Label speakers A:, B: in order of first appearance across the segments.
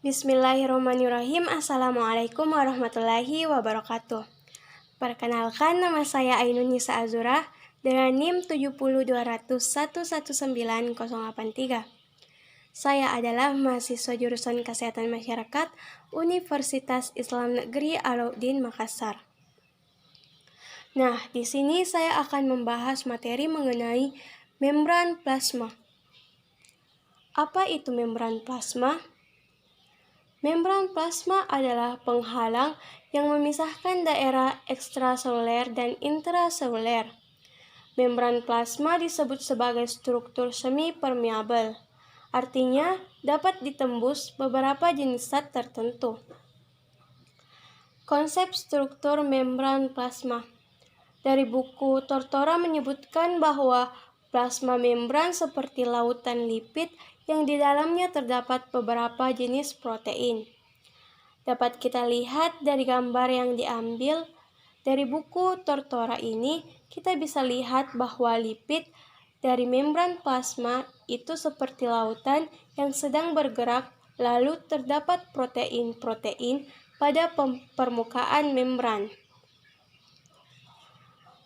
A: Bismillahirrahmanirrahim. Assalamualaikum warahmatullahi wabarakatuh. Perkenalkan, nama saya Ainunisa Azura dengan NIM 70200119083. Saya adalah mahasiswa jurusan Kesehatan Masyarakat Universitas Islam Negeri Alauddin Makassar. Nah, di sini saya akan membahas materi mengenai membran plasma. Apa itu membran plasma? Membran plasma adalah penghalang yang memisahkan daerah ekstraseluler dan intraseluler. Membran plasma disebut sebagai struktur semi-permeabel, artinya dapat ditembus beberapa jenis zat tertentu. Konsep struktur membran plasma. Dari buku Tortora menyebutkan bahwa plasma membran seperti lautan lipid yang di dalamnya terdapat beberapa jenis protein. Dapat kita lihat dari gambar yang diambil dari buku Tortora ini, kita bisa lihat bahwa lipid dari membran plasma itu seperti lautan yang sedang bergerak, lalu terdapat protein-protein pada permukaan membran.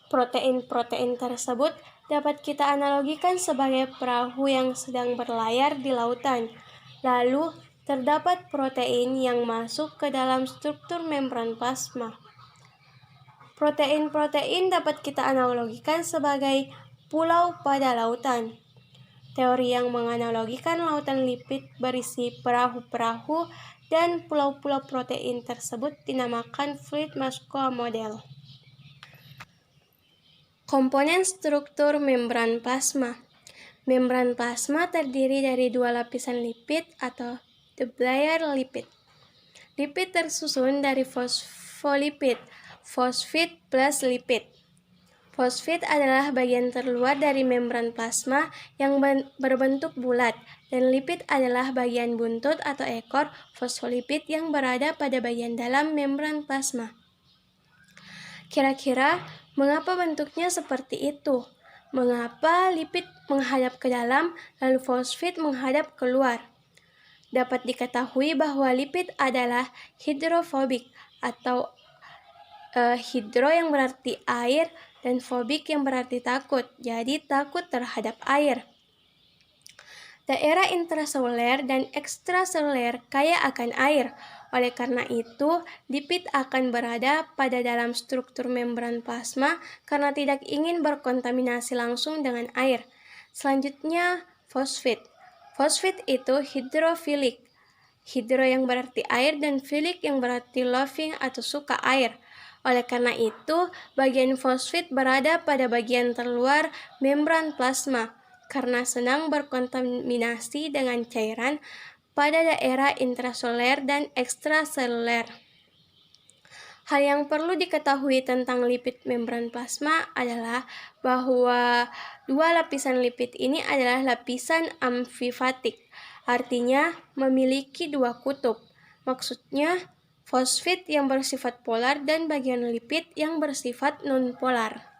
A: Protein-protein tersebut dapat kita analogikan sebagai perahu yang sedang berlayar di lautan. Lalu, terdapat protein yang masuk ke dalam struktur membran plasma. Protein-protein dapat kita analogikan sebagai pulau pada lautan. Teori yang menganalogikan lautan lipid berisi perahu-perahu dan pulau-pulau protein tersebut dinamakan Fluid Muscle Model. Komponen struktur membran plasma. Membran plasma terdiri dari dua lapisan lipid atau double layer lipid. Lipid tersusun dari fosfolipid, fosfid plus lipid. Fosfid adalah bagian terluar dari membran plasma yang berbentuk bulat, dan lipid adalah bagian buntut atau ekor fosfolipid yang berada pada bagian dalam membran plasma. Kira-kira mengapa bentuknya seperti itu? Mengapa lipid menghadap ke dalam, lalu fosfid menghadap keluar? Dapat diketahui bahwa lipid adalah hidrofobik atau hidro yang berarti air dan fobik yang berarti takut, jadi takut terhadap air. Daerah intraseluler dan ekstraseluler kaya akan air. Oleh karena itu, lipid akan berada pada dalam struktur membran plasma karena tidak ingin berkontaminasi langsung dengan air. Selanjutnya, fosfid. Fosfid itu hidrofilik. Hidro yang berarti air dan filik yang berarti loving atau suka air. Oleh karena itu, bagian fosfid berada pada bagian terluar membran plasma karena senang berkontaminasi dengan cairan pada daerah intraseluler dan ekstraseluler. Hal yang perlu diketahui tentang lipid membran plasma adalah bahwa dua lapisan lipid ini adalah lapisan amfifatik, artinya memiliki dua kutub. Maksudnya, fosfid yang bersifat polar dan bagian lipid yang bersifat nonpolar.